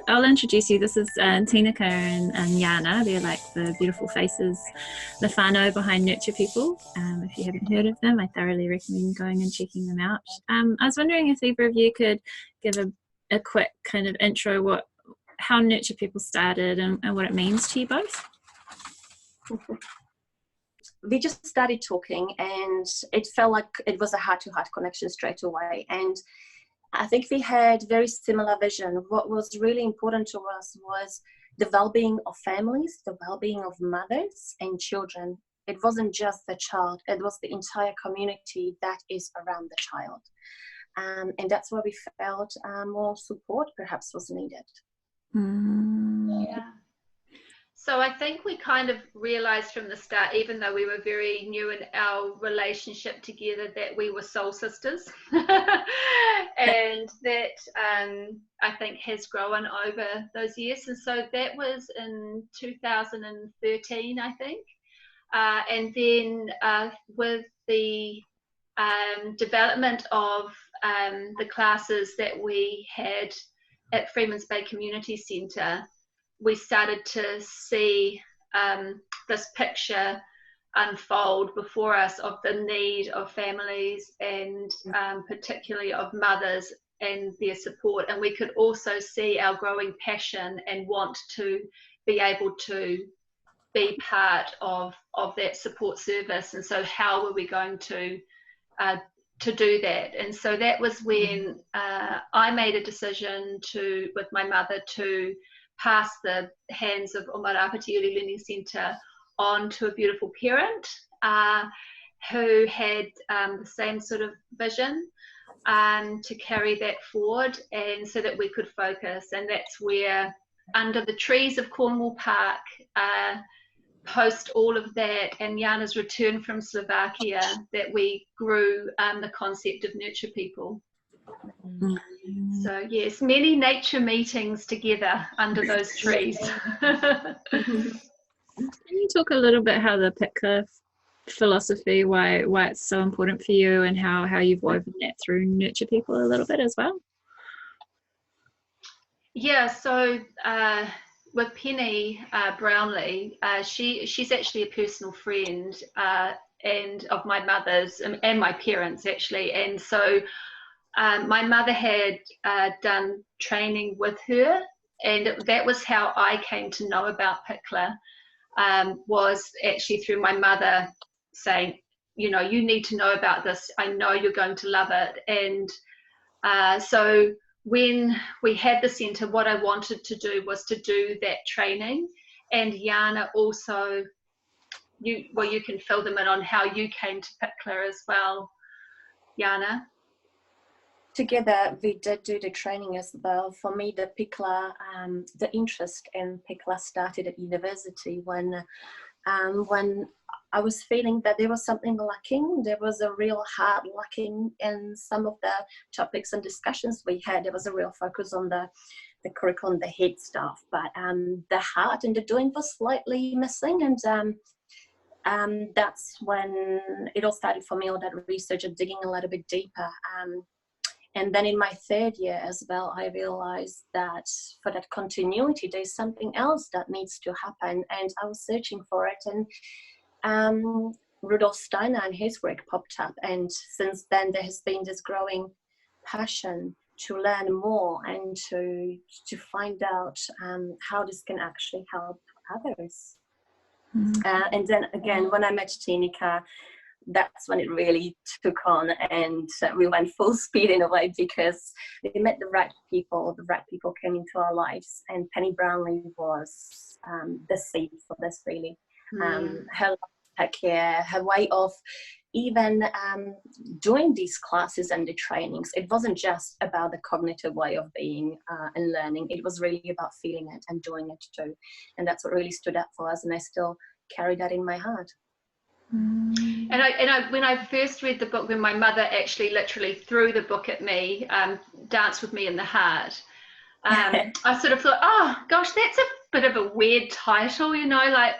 I'll introduce you. This is Tineke and Jana. They're like the beautiful faces, the whānau behind Nurture People. If you haven't heard of them, I thoroughly recommend going and checking them out. I was wondering if either of you could give a quick kind of intro, how Nurture People started and what it means to you both. We just started talking and it felt like it was a heart-to-heart connection straight away. And I think we had very similar vision. What was really important to us was the well-being of families, the well-being of mothers and children. It wasn't just the child, it was the entire community that is around the child. And that's where we felt more support perhaps was needed. Yeah. So I think we kind of realized from the start, even though we were very new in our relationship together, that we were soul sisters. And that I think has grown over those years. And so that was in 2013, I think. And then with the development of the classes that we had at Freeman's Bay Community Centre, we started to see this picture unfold before us of the need of families and particularly of mothers and their support. And we could also see our growing passion and want to be able to be part of that support service. And so how were we going to do that? And so that was when I made a decision with my mother to pass the hands of Omarapati Early Learning Centre on to a beautiful parent who had the same sort of vision to carry that forward, and so that we could focus. And that's where, under the trees of Cornwall Park, post all of that and Jana's return from Slovakia, that we grew the concept of Nurture People. So yes, many nature meetings together under those trees. Can you talk a little bit how the pikler philosophy, why it's so important for you, and how you've woven that through Nurture People a little bit as well? Yeah, so with Penny Brownlee, she's actually a personal friend and of my mother's and my parents actually, and so my mother had done training with her, and that was how I came to know about pikler, was actually through my mother saying, you know, you need to know about this. I know you're going to love it. And so when we had the centre, what I wanted to do was to do that training. And Jana also, you can fill them in on how you came to pikler as well, Jana. Together we did do the training as well. For me, the pikler, the interest in pikler started at university when I was feeling that there was something lacking. There was a real heart lacking in some of the topics and discussions we had. There was a real focus on the curriculum, the head stuff, but the heart and the doing was slightly missing. And that's when it all started for me, all that research and digging a little bit deeper. And then in my third year as well, I realized that for that continuity, there's something else that needs to happen. And I was searching for it. And Rudolf Steiner and his work popped up. And since then, there has been this growing passion to learn more and to find out how this can actually help others. And then again, when I met Tineke, that's when it really took on, and we went full speed in a way, because we met the right people came into our lives, and Penny Brownlee was the seed for this really. Her care, her way of even doing these classes and the trainings, it wasn't just about the cognitive way of being and learning, it was really about feeling it and doing it too. And that's what really stood out for us, and I still carry that in my heart. And I, when I first read the book, when my mother actually literally threw the book at me, Dance With Me in the Heart, I sort of thought, oh gosh, that's a bit of a weird title, you know, like,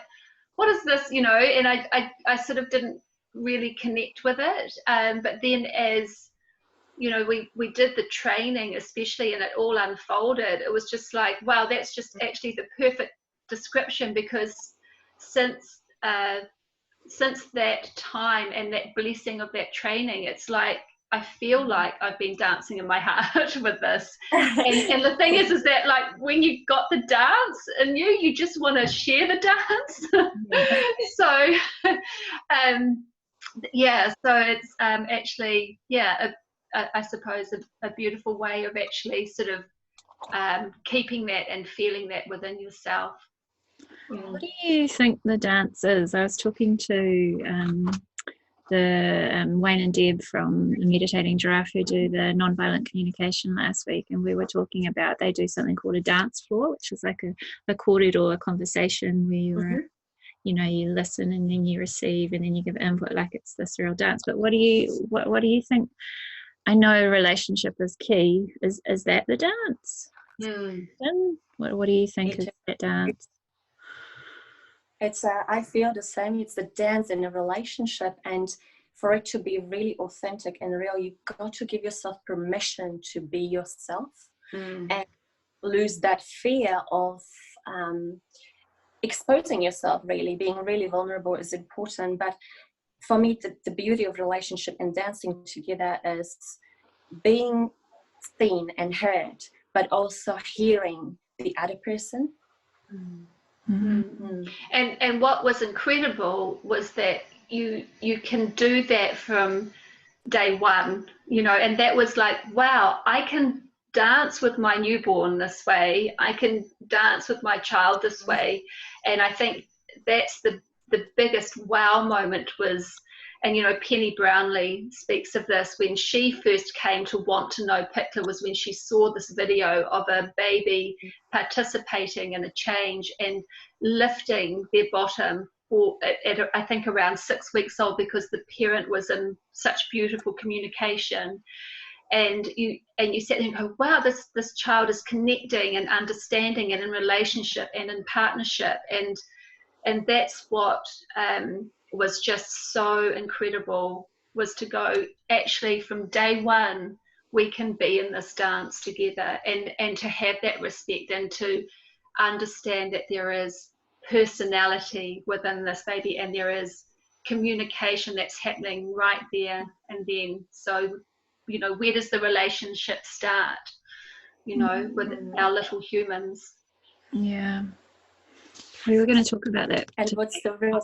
what is this, you know? And I sort of didn't really connect with it. But then as we did the training especially, and it all unfolded, it was just like, wow, that's just actually the perfect description, because since that time and that blessing of that training, it's like I feel like I've been dancing in my heart with this. And the thing is that, like, when you got the dance in you, you just want to share the dance. So so it's actually, I suppose a beautiful way of actually sort of keeping that and feeling that within yourself. What do you think the dance is? I was talking to Wayne and Deb from the Meditating Giraffe, who do the nonviolent communication, last week, and we were talking about, they do something called a dance floor, which is like a corridor conversation where you're, you listen and then you receive and then you give input, like it's this real dance. But what do you think? I know relationship is key. Is that the dance? What do you think is that dance? It's I feel the same. It's the dance in a relationship, and for it to be really authentic and real, you've got to give yourself permission to be yourself and lose that fear of exposing yourself. Really, being really vulnerable is important. But for me, the beauty of relationship and dancing together is being seen and heard, but also hearing the other person. And what was incredible was that you can do that from day one, and that was like, wow, I can dance with my newborn this way, I can dance with my child this way. And I think that's the biggest wow moment was, and Penny Brownlee speaks of this, when she first came to want to know pikler was when she saw this video of a baby participating in a change and lifting their bottom at I think around 6 weeks old, because the parent was in such beautiful communication. And you sit there and go, wow, this child is connecting and understanding and in relationship and in partnership. And that's what was just so incredible, was to go, actually from day one we can be in this dance together, and to have that respect and to understand that there is personality within this baby and there is communication that's happening right there and then. So where does the relationship start, with our little humans? Yeah, we were going to talk about that. And what's the real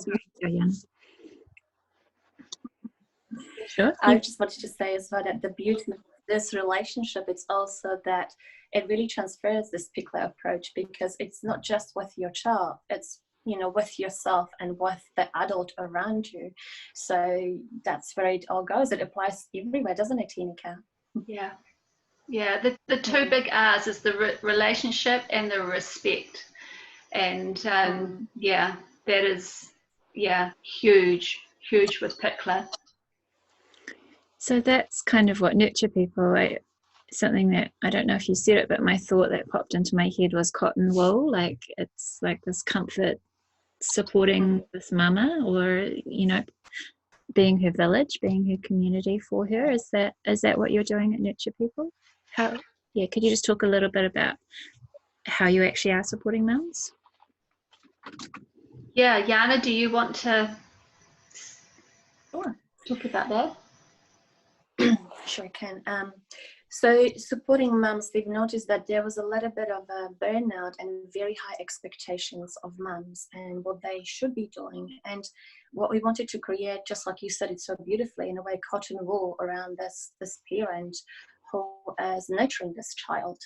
Sure. I just wanted to say as well that the beauty of this relationship, it's also that it really transfers this pikler approach, because it's not just with your child, it's with yourself and with the adult around you. So that's where it all goes. It applies everywhere, doesn't it, Tineke? Yeah. The two big R's is the relationship and the respect, and that is huge with pikler. So that's kind of what nurture people. Something that, I don't know if you said it, but my thought that popped into my head was cotton wool. Like, it's like this comfort supporting this mama, or being her village, being her community for her. Is that what you're doing at Nurture People? Could you just talk a little bit about how you actually are supporting mums? Jana, do you want to talk about that? Sure can. So supporting mums, we've noticed that there was a little bit of a burnout and very high expectations of mums and what they should be doing. And what we wanted to create, just like you said it so beautifully, in a way, cotton wool around this parent who is nurturing this child.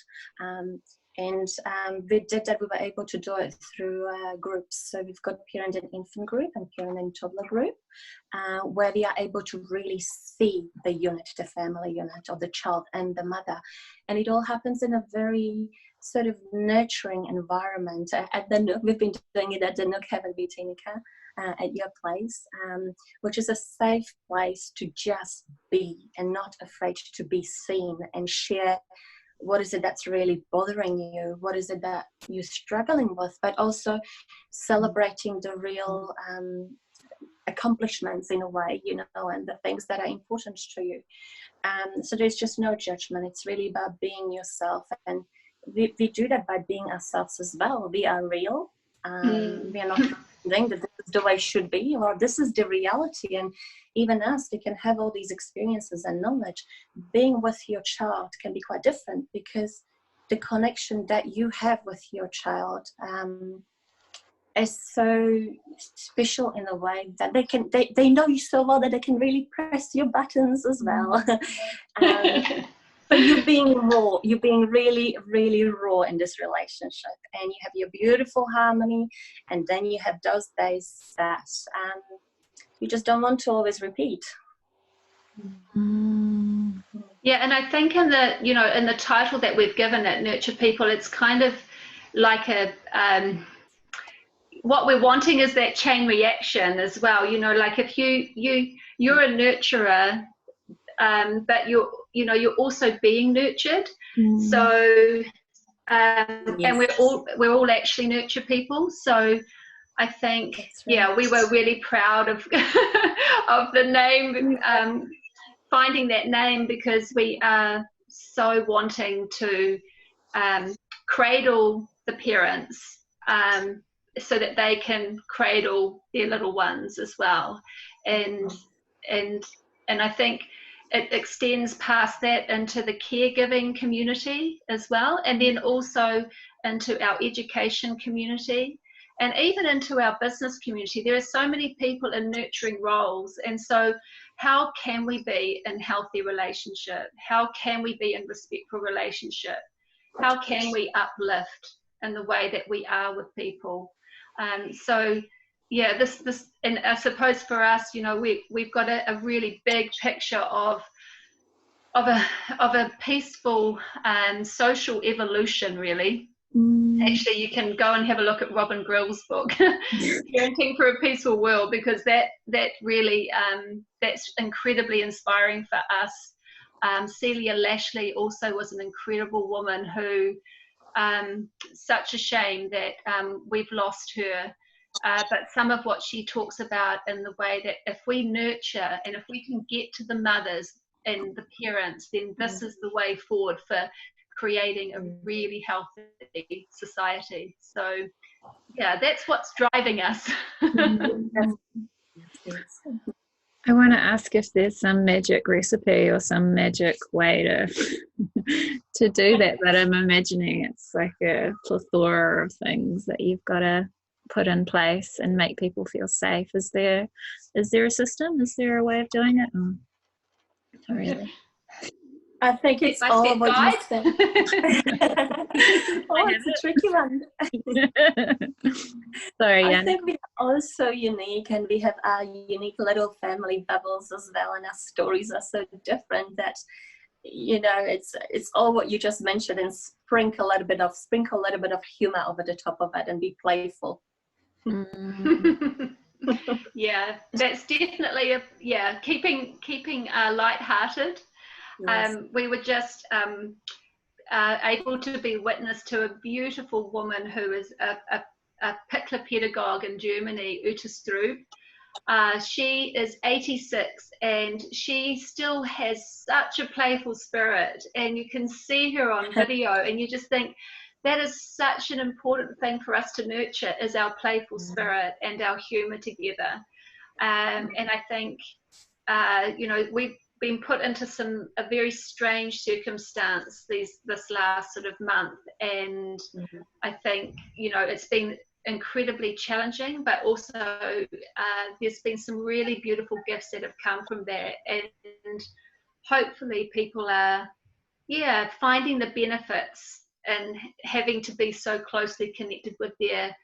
We did that. We were able to do it through groups. So we've got parent and infant group and parent and toddler group, where we are able to really see the unit, the family unit of the child and the mother. And it all happens in a very sort of nurturing environment. At the Nook, we've been doing it at the Nook, haven't we, Tineke, at your place, which is a safe place to just be and not afraid to be seen and share what is it that's really bothering you, what is it that you're struggling with, but also celebrating the real accomplishments in a way, you know, and the things that are important to you. So there's just no judgment. It's really about being yourself, and we do that by being ourselves as well. We are real. We are not pretending that this is the way it should be, or this is the reality. And even us, they can have all these experiences and knowledge. Being with your child can be quite different, because the connection that you have with your child is so special in a way that they know you so well that they can really press your buttons as well. But you're being raw, you're being really, really raw in this relationship, and you have your beautiful harmony, and then you have those days that you just don't want to always repeat. Yeah, and I think in the, you know, in the title that we've given it, Nurture People, it's kind of like a what we're wanting is that chain reaction as well. You know, like if you're a nurturer, but you're also being nurtured. So and we're all actually nurture people. So I think we were really proud of of the name, finding that name, because we are so wanting to cradle the parents, so that they can cradle their little ones as well. And I think it extends past that into the caregiving community as well, and then also into our education community, and even into our business community. There are so many people in nurturing roles, and so how can we be in healthy relationship? How can we be in respectful relationship? How can we uplift in the way that we are with people? So yeah, this and I suppose for us, you know, we've got a really big picture of a peaceful social evolution, really. Actually, you can go and have a look at Robin Grill's book, Parenting for a Peaceful World, because that really that's incredibly inspiring for us. Celia Lashley also was an incredible woman who, such a shame that we've lost her. But some of what she talks about in the way that if we nurture and if we can get to the mothers and the parents, then this is the way forward for creating a really healthy society. So yeah, that's what's driving us. I want to ask if there's some magic recipe or some magic way to do that, but I'm imagining it's like a plethora of things that you've got to put in place and make people feel safe. Is there a system? Is there a way of doing it? Oh, not really. I think it's all what you said. It's a tricky one. Sorry, I think we are all so unique, and we have our unique little family bubbles as well, and our stories are so different that, you know, it's all what you just mentioned, and sprinkle a little bit of humor over the top of it and be playful. Yeah, that's definitely keeping light-hearted. Yes. We were just able to be witness to a beautiful woman who is a pikler pedagogue in Germany, Ute Strub. She is 86, and she still has such a playful spirit, and you can see her on video and you just think that is such an important thing for us to nurture, is our playful spirit and our humor together. And I think you know, we've been put into a very strange circumstance this last sort of month, and I think, you know, it's been incredibly challenging, but also there's been some really beautiful gifts that have come from that, and hopefully people are finding the benefits and having to be so closely connected with their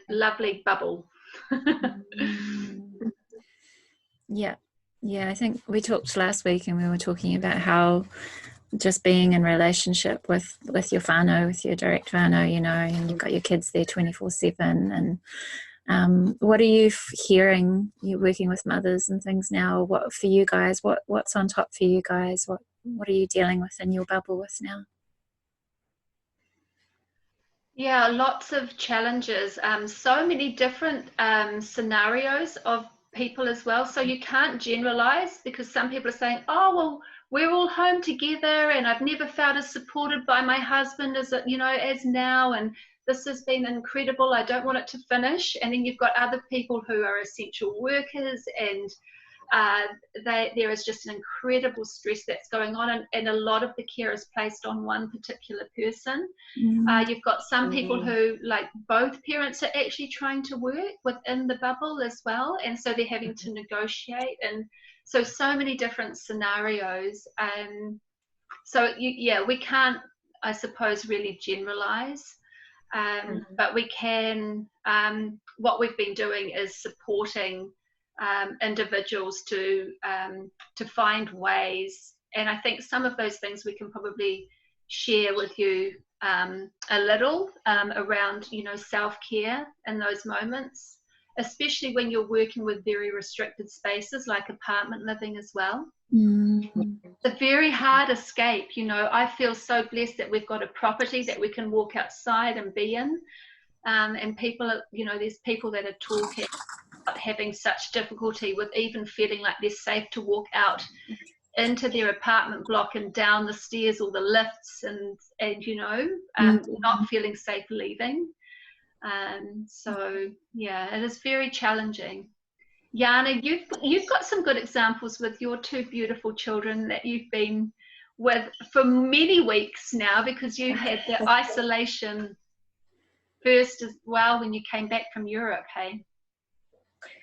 lovely bubble. Yeah, I think we talked last week, and we were talking about how just being in relationship with your whānau, with your direct whānau, you know, and you've got your kids there 24/7. And what are you hearing? You're working with mothers and things now. What for you guys? What's on top for you guys? What are you dealing with in your bubble with now? Yeah, lots of challenges. So many different scenarios of people as well. So you can't generalize, because some people are saying, oh, well, we're all home together and I've never felt as supported by my husband as, you know, as now, and this has been incredible, I don't want it to finish. And then you've got other people who are essential workers, and there is just an incredible stress that's going on, and a lot of the care is placed on one particular person. You've got some people who, like, both parents are actually trying to work within the bubble as well, and so they're having to negotiate, and so many different scenarios. So we can't, I suppose, really generalize, but we can, what we've been doing is supporting individuals to find ways, and I think some of those things we can probably share with you a little, around, you know, self-care in those moments, especially when you're working with very restricted spaces like apartment living as well. It's a very hard escape, you know. I feel so blessed that we've got a property that we can walk outside and be in, and people are, you know, there's people that are talking about having such difficulty with even feeling like they're safe to walk out into their apartment block and down the stairs or the lifts, and you know, not feeling safe leaving. So yeah, it is very challenging. Jana, you've got some good examples with your two beautiful children that you've been with for many weeks now, because you had the isolation first as well when you came back from Europe, hey?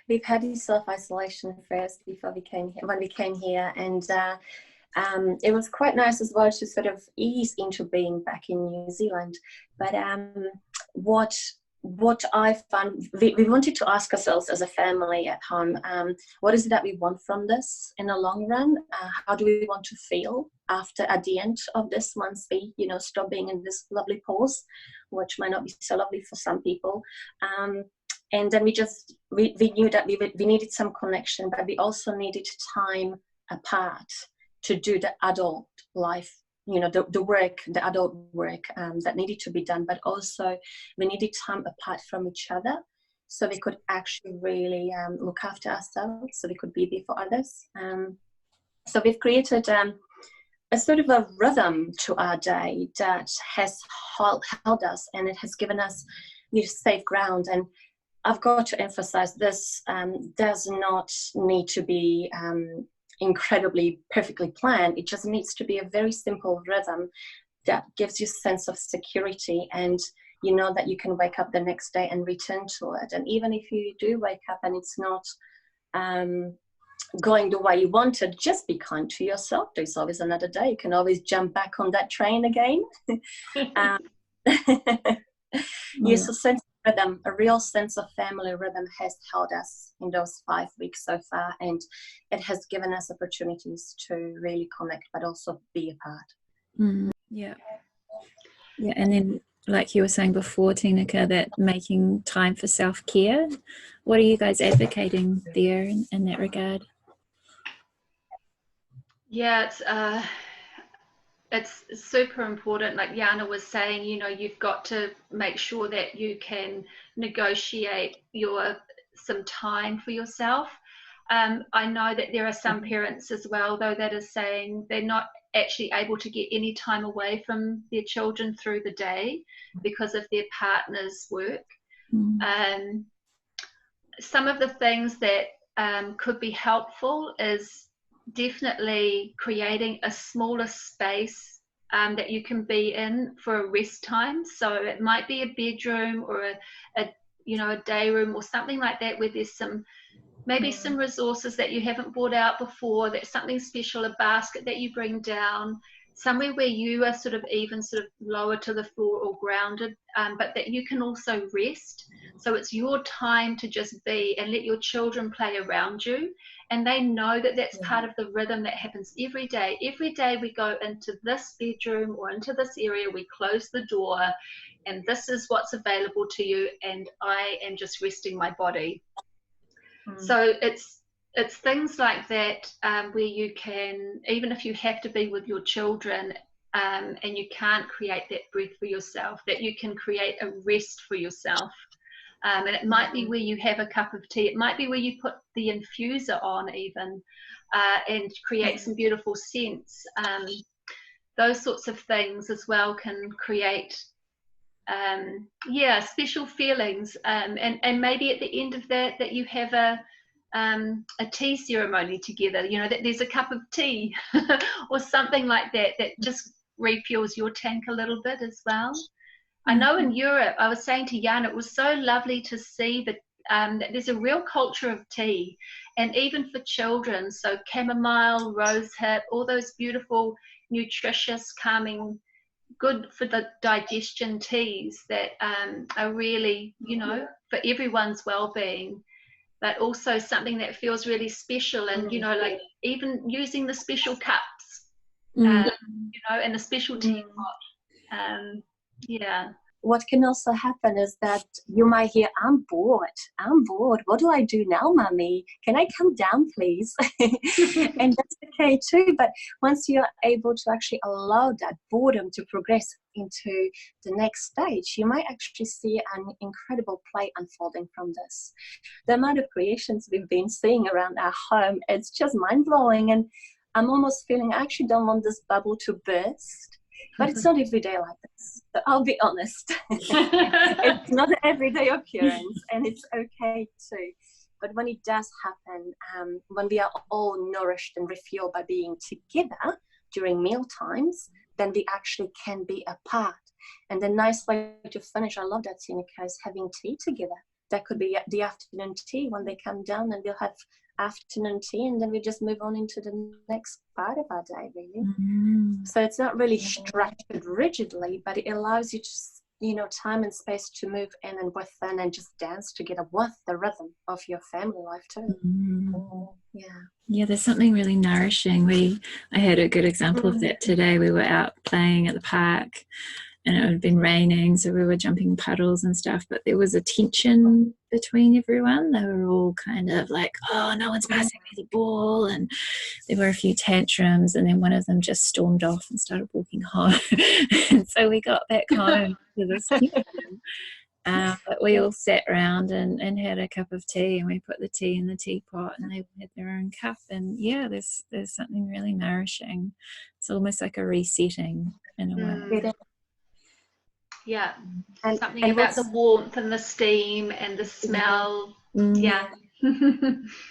We've had the self-isolation first before we came here, when we came here, and it was quite nice as well to sort of ease into being back in New Zealand. But what I found, we wanted to ask ourselves as a family at home, what is it that we want from this in the long run? How do we want to feel at the end of this, once we, you know, stop being in this lovely pause, which might not be so lovely for some people. And then we knew that we needed some connection, but we also needed time apart to do the adult life, you know, the work, the adult work that needed to be done. But also we needed time apart from each other, so we could actually really look after ourselves, so we could be there for others. So we've created a sort of a rhythm to our day that has held us, and it has given us safe ground. And I've got to emphasize this does not need to be incredibly perfectly planned. It just needs to be a very simple rhythm that gives you a sense of security, and you know that you can wake up the next day and return to it. And even if you do wake up and it's not going the way you wanted, just be kind to yourself. There's always another day. You can always jump back on that train again. Yes, a sense of rhythm, a real sense of family rhythm has held us in those 5 weeks so far, and it has given us opportunities to really connect, but also be apart. Yeah, and then, like you were saying before, Tineke, that making time for self-care. What are you guys advocating there in that regard? Yeah, it's super important. Like Jana was saying, you know, you've got to make sure that you can negotiate some time for yourself. I know that there are some parents as well, though, that are saying they're not actually able to get any time away from their children through the day because of their partner's work. Some of the things that could be helpful is definitely creating a smaller space that you can be in for a rest time. So it might be a bedroom or a day room or something like that, where there's maybe some resources that you haven't brought out before, that's something special, a basket that you bring down, somewhere where you are sort of lower to the floor or grounded, but that you can also rest. So it's your time to just be and let your children play around you. And they know that that's part of the rhythm that happens every day. Every day we go into this bedroom or into this area, we close the door, and this is what's available to you, and I am just resting my body. So it's things like that, where you can, even if you have to be with your children and you can't create that breath for yourself, that you can create a rest for yourself. And it might be where you have a cup of tea. It might be where you put the infuser on even, and create some beautiful scents. Those sorts of things as well can create special feelings, and maybe at the end of that you have a tea ceremony together, you know, that there's a cup of tea or something like that just refuels your tank a little bit as well. I know in Europe, I was saying to Jana, it was so lovely to see that there's a real culture of tea, and even for children, so chamomile, rosehip, all those beautiful, nutritious, calming, good for the digestion teas that are really, you know, for everyone's well-being, but also something that feels really special. And you know, like even using the special cups, you know, and the special teapot. What can also happen is that you might hear, I'm bored. What do I do now, mommy? Can I come down, please? And that's okay too. But once you're able to actually allow that boredom to progress into the next stage, you might actually see an incredible play unfolding from this. The amount of creations we've been seeing around our home, it's just mind-blowing. And I'm almost feeling I actually don't want this bubble to burst. But it's not every day like this. So I'll be honest. It's not an everyday occurrence, and it's okay too. But when it does happen, when we are all nourished and refueled by being together during meal times, then we actually can be apart. And the nice way to finish, I love that, Tineke, is having tea together. That could be the afternoon tea when they come down, and we'll have afternoon tea, and then we just move on into the next part of our day, really. So it's not really structured rigidly, but it allows you to, you know, time and space to move in and within and just dance together with the rhythm of your family life too. Yeah, there's something really nourishing. I had a good example of that today. We were out playing at the park, and it had been raining, so we were jumping puddles and stuff, but there was a tension between everyone. They were all kind of like, oh, no one's passing me the ball, and there were a few tantrums, and then one of them just stormed off and started walking home. And so we got back home to this tension. But we all sat around and had a cup of tea, and we put the tea in the teapot, and they had their own cup. And yeah, there's something really nourishing. It's almost like a resetting in a way. Yeah, and something about the warmth and the steam and the smell. And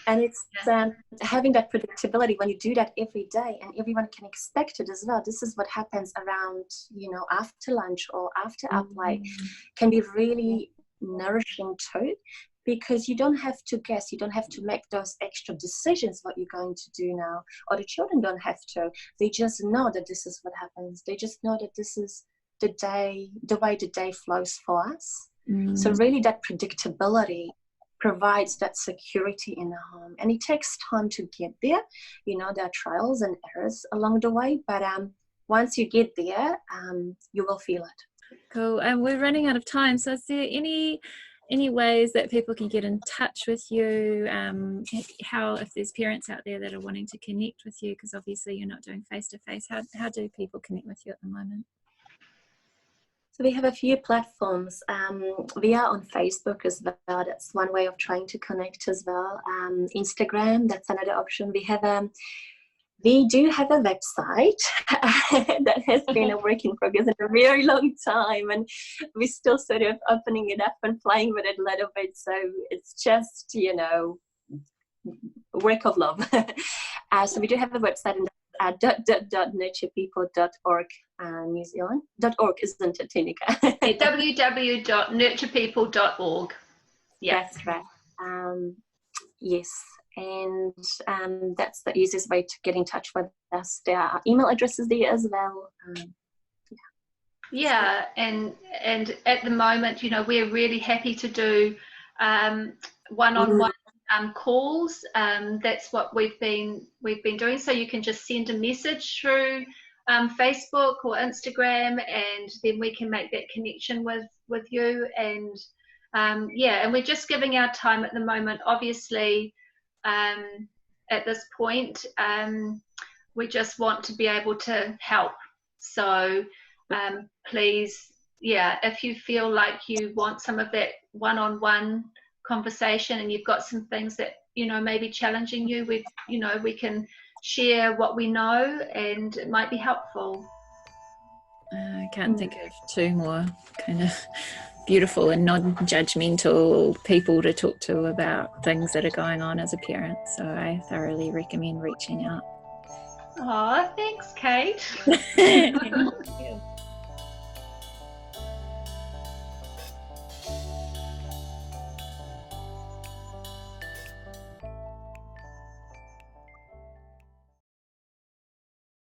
it's having that predictability when you do that every day, and everyone can expect it as well. This is what happens around, you know, after lunch or after our play, can be really nourishing too, because you don't have to guess, you don't have to make those extra decisions what you're going to do now, or the children don't have to. They just know that this is what happens. They just know that this is the way the day flows for us. So really that predictability provides that security in the home, and it takes time to get there. You know, there are trials and errors along the way, but once you get there, you will feel it. Cool. And we're running out of time, so is there any ways that people can get in touch with you? How, if there's parents out there that are wanting to connect with you, because obviously you're not doing face-to-face, how do people connect with you at the moment? So we have a few platforms. We are on Facebook as well. That's one way of trying to connect as well. Instagram, that's another option. We do have a website that has been a work in progress in a very long time, and we're still sort of opening it up and playing with it a little bit. So it's just, you know, work of love. So we do have a website, and nurturepeople.org, New Zealand. .org, isn't it, Tineke? www.nurturepeople.org. Yeah, that's right. Yes, and that's the easiest way to get in touch with us. There are email addresses there as well. And at the moment, you know, we're really happy to do one-on-one calls. That's what we've been doing. So you can just send a message through Facebook or Instagram, and then we can make that connection with you. And and we're just giving our time at the moment. Obviously, at this point, we just want to be able to help. So please if you feel like you want some of that one-on-one conversation and you've got some things that, maybe challenging you, we can share what we know and it might be helpful. I can't think of two more kind of beautiful and non-judgmental people to talk to about things that are going on as a parent. So I thoroughly recommend reaching out. Oh, thanks, Kate. Thank you.